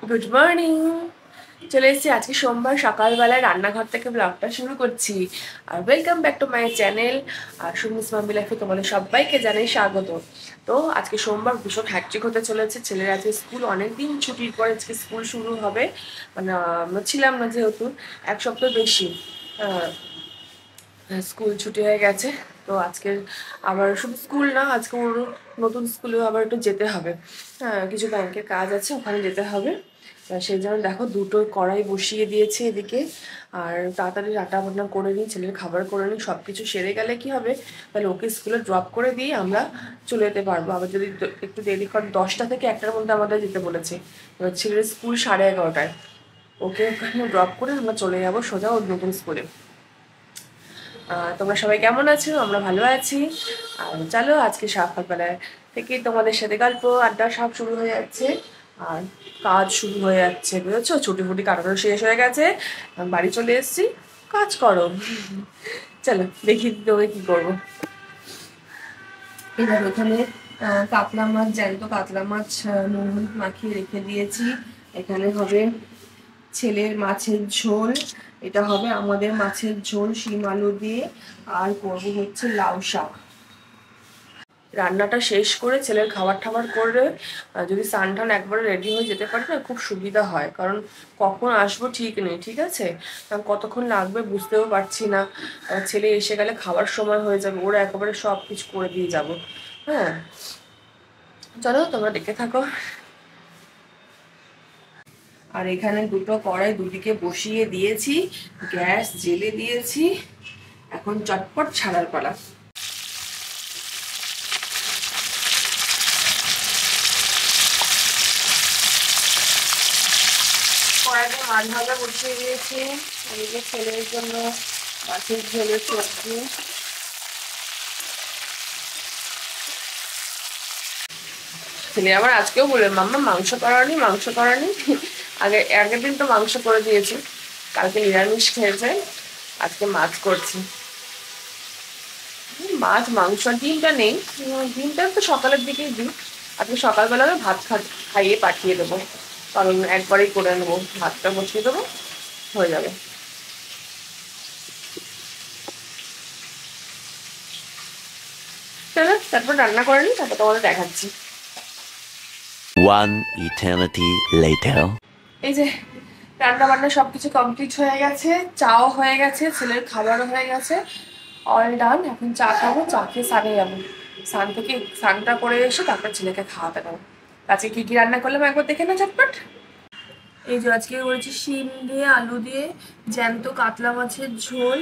Good morning. চলে এসেছি আজকে সোমবার সকালবেলায় রান্নাঘর থেকে ব্লগটা শুরু করছি। আর welcome back to my channel. আর সুমিস মাম্মি লাইফে তোমাদের সবাইকে জানাই স্বাগত। তো আজকে সোমবার ভীষণ হ্যাকট্রিক হতে চলেছে। ছেলের আজকে স্কুল, অনেকদিন ছুটির পরে আজকে স্কুল শুরু হবে। মানে আমরা ছিলাম না যেহেতু, এক সপ্তাহ বেশি স্কুল ছুটি হয়ে গেছে। তো আজকে আবার শুধু স্কুল না, আজকে ওর নতুন স্কুলেও আবার একটু যেতে হবে। কিছু ব্যাংকের কাজ আছে, ওখানে যেতে হবে। সেই জন্য দেখো দুটো কড়াই বসিয়ে দিয়েছি এদিকে। আর তাড়াতাড়ি রান্না বান্না করে নিই, ছেলের খাবার করে নিই, সব কিছু সেরে গেলে কি হবে, তাহলে ওকে স্কুলে ড্রপ করে দিয়ে আমরা চলে যেতে পারবো। আবার যদি একটু দেরি, কারণ 10টা থেকে 1টার মধ্যে আমাদের যেতে বলেছে। এবার ছেলের স্কুল 11:30টায়। ওকে ওখানে ড্রপ করে আমরা চলে যাবো সোজা ওর নতুন স্কুলে। তোমরা সবাই কেমন আছো? আমরা ভালো আছি। আর চলো আজকে সকালবেলায় থেকে তোমাদের সাথে গল্প আড্ডা সব শুরু হয়ে যাচ্ছে। আর কাজ শুরু হয়ে যাচ্ছে, বুঝেছো? ছুটি ফুটি কাটানো শেষ হয়ে গেছে, বাড়ি চলে এসেছি। কাজ করো। চলো দেখি তোকে কি করবো। এবার ওখানে কাতলা মাছ, জ্যান্ত কাতলা মাছ নুন হলুদ মাখিয়ে রেখে দিয়েছি। এখানে হবে ছেলের মাছের ঝোল, এটা হবে আমাদের মাছের ঝোল শিম আলু দিয়ে। আর করবো হচ্ছে লাউ শাক। রান্নাটা শেষ করে ছেলের খাবার টাবার করে যদি স্নান টান একবারে রেডি হয়ে যেতে পারি না, খুব সুবিধা হয়। কারণ কখন আসবো ঠিক নেই, ঠিক আছে? কতক্ষণ লাগবে বুঝতেও পারছি না। ছেলে এসে গেলে খাবার সময় হয়ে যাবে, ওরা একেবারে সব কিছু করে দিয়ে যাব। হ্যাঁ, চলো তোমরা দেখে থাকো। আর এখানে দুটো কড়াই দুদিকে বসিয়ে দিয়েছি, গ্যাস জেলে দিয়েছি। এখন চটপট ছাড়ার পালা। কড়াইতে মাছ ভাজা বসিয়ে দিয়েছি। এদিকে ছেলের জন্য মাছের ঝোলের সবজি। ছেলে আবার আজকেও বলে, মাম্মা মাংস করানি, মাংস করানি। আগের দিন তো মাংস করে দিয়েছি, কালকে নিরামিষ খেয়েছে, আজকে মাছ করছি। মাছ মাংস ডিমটা নেই, ডিমটা তো সকালের দিকেই দিই। আজকে সকালবেলা ভাত খাইয়ে পাঠিয়ে দেবো, কারণ একবারেই করে নেবো, ভাতটা বসিয়ে দেবো, হয়ে যাবে। চলো তারপর রান্না করে নিই, তারপর তোমাদের দেখাচ্ছি। One eternity later. এই যে রান্না বান্না সবকিছু কমপ্লিট হয়ে গেছে, চাও হয়ে গেছে, ছেলের খাবারও হয়ে গেছে, অল ডান। এখন চা খাবো, চা খেয়ে স্নানে যাবো। স্নানটা করে এসে তারপর ছেলেকে খাওয়াতে দেবো। আজকে কি কি রান্না করলাম একবার দেখে না ঝটপট। এই যে আজকে করেছি শিম দিয়ে আলু দিয়ে জ্যান্ত কাতলা মাছের ঝোল।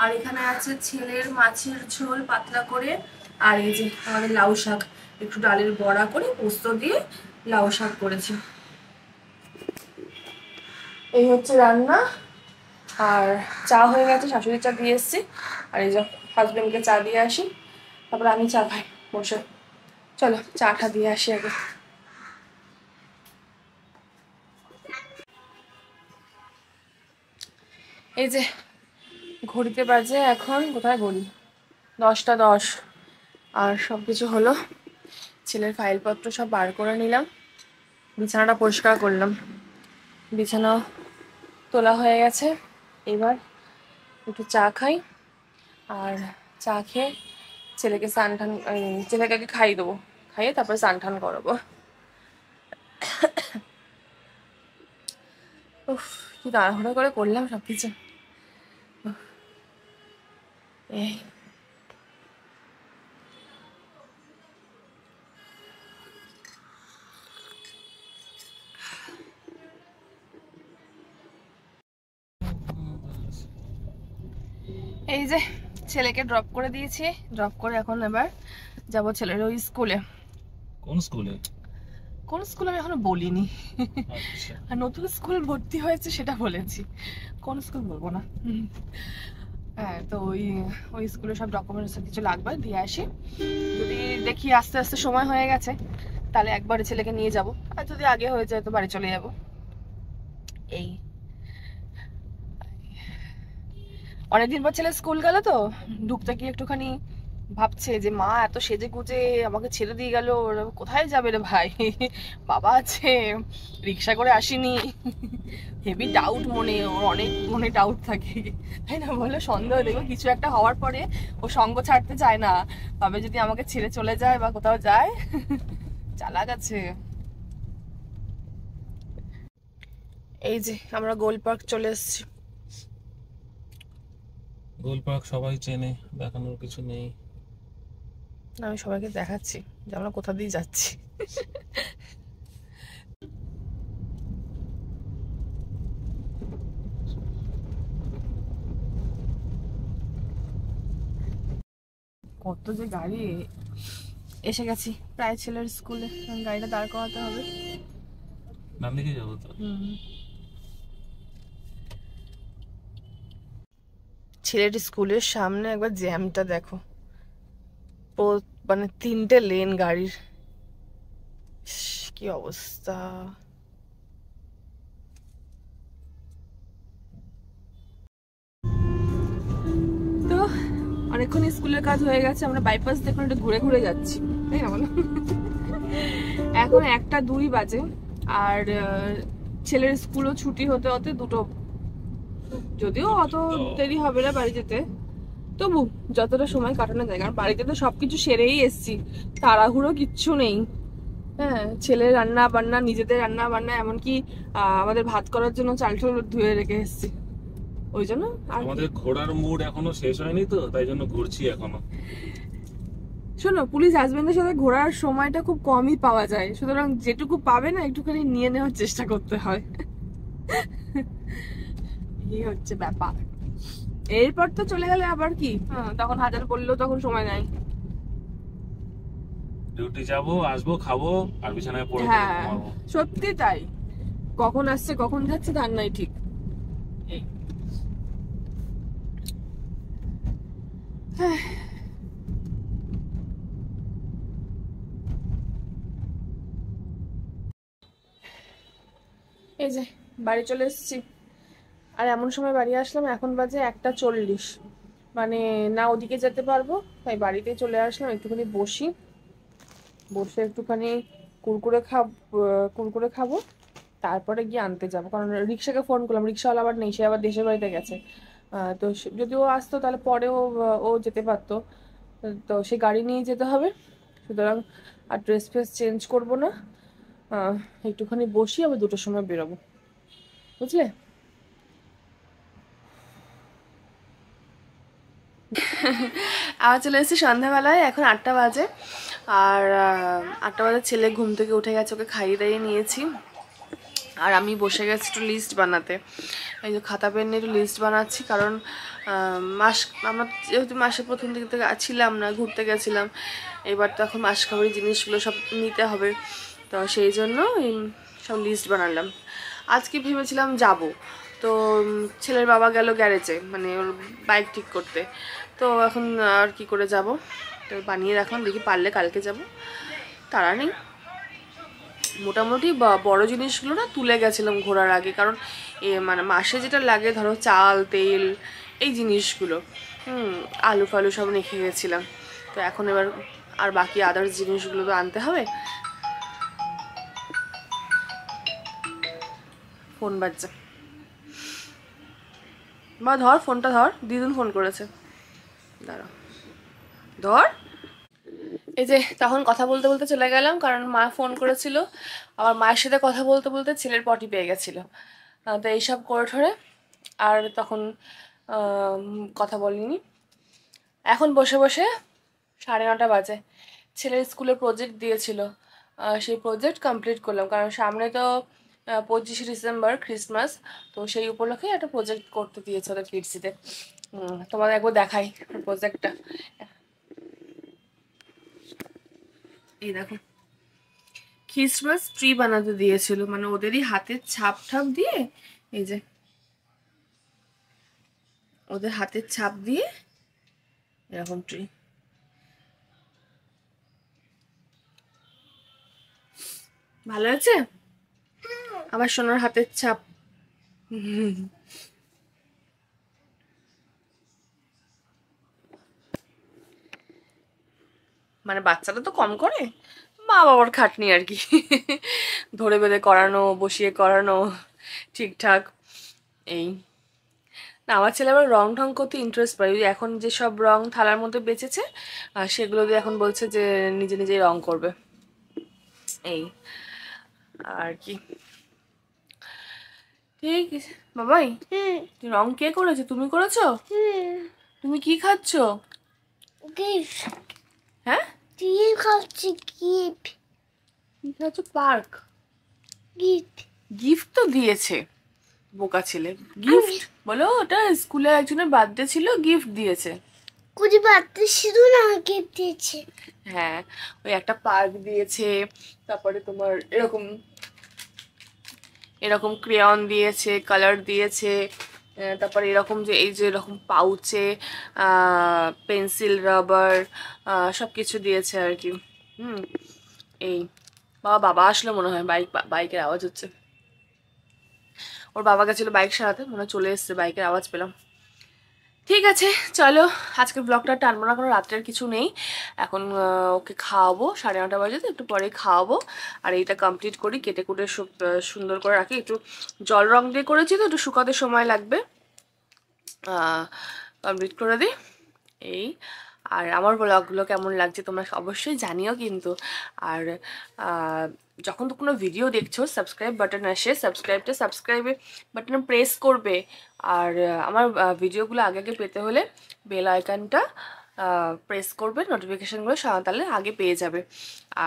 আর এখানে আছে ছেলের মাছের ঝোল পাতলা করে। আর এই যে আমাদের লাউ শাক, একটু ডালের বড়া করে পোস্ত দিয়ে লাউ শাক করেছি। এই হচ্ছে রান্না। আর চা হয়ে গেছে, শাশুড়ি চা দিয়ে এসছি। আর এই যে হাজবেন্ডকে চা দিয়ে আসি, তারপর আমি চা খাই বসে। চলো চাটা দিয়ে আসি আগে। এই যে ঘড়িতে বাজে এখন, কোথায় ঘড়ি, 10টা 10। আর সব কিছু হলো, ছেলের ফাইলপত্র সব বার করে নিলাম, বিছানাটা পরিষ্কার করলাম, বিছানা তোলা হয়ে গেছে। এবার একটু চা খাই। আর চা খেয়ে ছেলেকে ছেলেকে আগে খাইয়ে দেবো, খাইয়ে তারপরে স্নান টান করাবো। উফ, কি তাড়াহুড়ো করে করলাম সবকিছু। এই এই যে ছেলেকে ড্রপ করে দিয়েছি, ড্রপ করে এখন এবার যাব ছেলের ওই স্কুলে। কোন স্কুলে? কোন স্কুল আমি এখনো বলিনি। আর নতুন স্কুল ভর্তি হয়েছে সেটা বলেছি, কোন স্কুল বলবো না। হ্যাঁ, তো ওই স্কুলে সব ডকুমেন্টস কিছু লাগবে, দিয়ে আসি। যদি দেখি আস্তে আস্তে সময় হয়ে গেছে, তাহলে একবারে ছেলেকে নিয়ে যাব। আর যদি আগে হয়ে যায় তো বাড়ি চলে যাব। এই অনেকদিন পর ছেলে স্কুল গেল, তো ঢুকতে গিয়ে একটুখানি ভাবছে যে মা এত সেজে গুজে আমাকে ছেড়ে দিয়ে গেল, ওরা কোথায় যাবে রে ভাই, বাবা আছে, রিক্সা করে আসিনি। হেভি ডাউট মনে, ওর অনেক মনে ডাউট থাকে, তাই না বলে? সন্দেহ, দেখো কিছু একটা হওয়ার পরে ও সঙ্গ ছাড়তে চায় না, ভাবে যদি আমাকে ছেড়ে চলে যায় বা কোথাও যায়। চালাক আছে। এই যে আমরা গোল পার্ক চলে এসেছি। গোল পার্ক সবাই চেনে, দেখানোর কিছু নেই। আমি সবাইকে দেখাচ্ছি যে আমরা কোথা দিয়ে যাচ্ছি। কত যে গাড়ি, এসে গেছি প্রায় ছেলের স্কুলে, গাড়িটা দাঁড় করাতে হবে। ডান দিকে যাবো তো। ছেলের স্কুলের সামনে একবার জ্যামটা দেখো, মানে 3টে লেন গাড়ির, কি অবস্থা। তো অনেকক্ষণ স্কুলের কাজ হয়ে গেছে, আমরা বাইপাস দেখুন একটু ঘুরে ঘুরে যাচ্ছি, তাই না বলো? এখন 1টা 2 বাজে, আর ছেলের স্কুলও ছুটি হতে হতে 2টো, যদিও অত দেরি হবে না বাড়ি যেতে, তবু যতটা সময় কাটানো যায়, কারণ বাড়িতে তো সবকিছু সেরেই এসছি, তাড়াহুড়ো কিচ্ছু নেই। হ্যাঁ, ছেলের রান্না বান্না, নিজেদের রান্না বান্না, এমনকি আমাদের ভাত করার জন্য চাল টাল ধুয়ে রেখে এসছি, ওই জন্য। আর আমাদের ঘোরার মুড এখনো শেষ হয়নি তো, তাই জন্য ঘুরছি এখনো। শোনো, পুলিশ হাজবেন্ডের সাথে ঘোরার সময়টা খুব কমই পাওয়া যায়, সুতরাং যেটুকু পাবে না একটুখানি নিয়ে নেওয়ার চেষ্টা করতে হয়। এই হচ্ছে ব্যাপার। এরপর তো চলে গেলে আবার কি, তখন হাজার বললেও তখন সময় নাই। ডিউটি যাবো, আসবো, খাবো, আর বিছানায় পড়ে পড়ে হ্যাঁ, ঘুমাবো। সত্যি তাই, কখন আসছে কখন যাচ্ছে তার নাই ঠিক। এই হ্যাঁ, এই যে বাড়ি চলে এসেছি, আর এমন সময় বাড়ি আসলাম, এখন বাজে 1টা 40, মানে না ওদিকে যেতে পারবো, তাই বাড়িতে চলে আসলাম, একটুখানি বসি, বসে একটুখানি কুরকুরে খাবো, তারপরে গিয়ে আনতে যাবো, কারণ রিক্সাকে ফোন করলাম, রিক্সাওয়ালা আবার নেই, সে আবার দেশের বাড়িতে গেছে। তো যদি ও আসতো তাহলে পরেও ও যেতে পারতো, তো সে গাড়ি নিয়ে যেতে হবে, সুতরাং আর ড্রেস ফ্রেস চেঞ্জ করবো না, একটুখানি বসি, আবার 2টোর সময় বেরোবো, বুঝলে? আবার চলে এসেছি সন্ধ্যাবেলায়, এখন 8টা বাজে, আর 8টা বাজে ছেলে ঘুম থেকে উঠে গেছে, ওকে খাইয়ে দাইয়ে নিয়েছি, আর আমি বসে গেছি একটু লিস্ট বানাতে। এই যে খাতা পেন নিয়ে একটু লিস্ট বানাচ্ছি, কারণ আমরা যেহেতু মাসের প্রথম দিক থেকে ছিলাম না, ঘুরতে গেছিলাম, এবার তো এখন মাসকাবারি জিনিসগুলো সব নিতে হবে, তো সেই জন্য সব লিস্ট বানালাম। আজকে ভেবেছিলাম যাব, তো ছেলের বাবা গেল গ্যারেজে, মানে ওর বাইক ঠিক করতে, তো এখন আর কি করে যাব, তো বানিয়ে রাখলাম, দেখি পারলে কালকে যাব, তারা নেই। মোটামুটি বড় জিনিসগুলো না তুলে গেছিলাম ঘোরার আগে, কারণ মানে মাসে যেটা লাগে, ধরো চাল তেল এই জিনিসগুলো, আলু ফালু সব রেখে গেছিলাম, তো এখন এবার আর বাকি আদার্স জিনিসগুলো তো আনতে হবে। ফোন বাজছে, বা ধর ফোনটা ধর, দিদুন ফোন করেছে, দাঁড়া ধর। এই যে তখন কথা বলতে বলতে চলে গেলাম, কারণ মা ফোন করেছিল, আবার মায়ের সাথে কথা বলতে বলতে ছেলের পটি পেয়ে গেছিলো, তো এইসব করে ঠরে আর তখন কথা বলিনি। এখন বসে বসে 9:30 বাজে, ছেলের স্কুলে প্রজেক্ট দিয়েছিল, সেই প্রজেক্ট কমপ্লিট করলাম, কারণ সামনে তো 25শে ডিসেম্বর ক্রিসমাস, তো সেই উপলক্ষে একটা প্রজেক্ট করতে দিয়েছে ওদের কিডসিতে। তোমাদের একবার দেখাই প্রজেক্টটা, এই দেখো, ক্রিসমাস ট্রি বানাতে দিয়েছিল, মানে ওদেরই হাতের ছাপ ঠাপ দিয়ে, এই যে ওদের হাতের ছাপ দিয়ে এরকম ট্রি, ভালো আছে আমার সোনার হাতের ছাপ। মানে বাচ্চারা তো কম করে, মা বাবার খাটনি আর কি। ধরে বেঁধে করানো, বসিয়ে করানো ঠিকঠাক এই। না আমার ছেলে আবার রং ঢং করতে ইন্টারেস্ট পায়, ওই যে এখন যেসব রং থালার মধ্যে বেঁচেছে সেগুলো দিয়ে এখন বলছে যে নিজে নিজেই রং করবে এই আর কি। ঠিক আছে বাবাই, রং কে করেছে? তুমি করেছো? তুমি কি খাচ্ছ? গিফট হ্যাঁ দিয়ে খাচ্ছি গিফট খাচ্ছ? পার্ক গিফট গিফট তো দিয়েছে, বোকা ছেলে। গিফট বলো, ওটা স্কুলে একজনের বার্থডে ছিল, গিফট দিয়েছে। কুড়ি বাড়তে শুধু না গিফট দিয়েছে। হ্যাঁ ওই একটা পার্ক দিয়েছে, তারপরে তোমার এরকম এরকম ক্রেয়ন দিয়েছে, কালার দিয়েছে, তারপরে এরকম যে এই যে এরকম পাউচে পেন্সিল, রাবার সব কিছু দিয়েছে আর কি। এই বাবা আসলে মনে হয়, বাইকের আওয়াজ হচ্ছে। ওর বাবা গেছিলো বাইক সারাতে, মনে হয় চলে এসছে, বাইকের আওয়াজ পেলাম। ঠিক আছে চলো, আজকের ব্লগটা টানবো না, কোনো রাত্রের কিছু নেই। এখন ওকে খাওয়াবো, 9:30 বাজে তো, একটু পরে খাওয়াবো। আর এইটা কমপ্লিট করি, কেটে কুটে সুন্দর করে রাখি। একটু জল রং দিয়ে করেছি তো, একটু শুকাতে সময় লাগবে, কমপ্লিট করে দিই এই। আর আমার ব্লগগুলো কেমন লাগছে তোমরা অবশ্যই জানিও কিন্তু। আর যখন তো কোনো ভিডিও দেখছো, সাবস্ক্রাইব বাটন আসে, সাবস্ক্রাইব বাটনে প্রেস করবে। আর আমার ভিডিওগুলো আগে আগে পেতে হলে বেল আইকনটা প্রেস করবে, নোটিফিকেশানগুলো তাহলে আগে পেয়ে যাবে।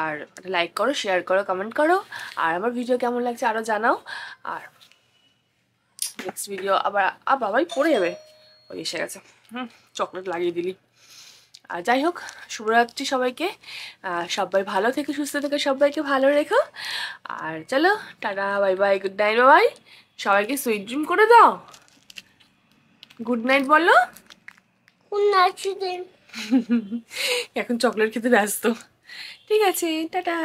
আর লাইক করো, শেয়ার করো, কমেন্ট করো। আর আমার ভিডিও কেমন লাগছে আরও জানাও। আর নেক্সট ভিডিও আবার বাবাই পড়ে যাবে, ওই এসে গেছে, চকলেট লাগিয়ে দিলি। আর যাই হোক, শুভরাত্রি সবাইকে, সবাই ভালো থেকে সুস্থ থেকে সবাইকে ভালো রেখো। আর চলো tata, bye bye, good night বাবাই, সবাইকে সুইট ড্রিম করে দাও, গুড নাইট বলো। কোন নাচুদের এখন চকলেট খেতে ব্যস্ত। ঠিক আছে, টাটা।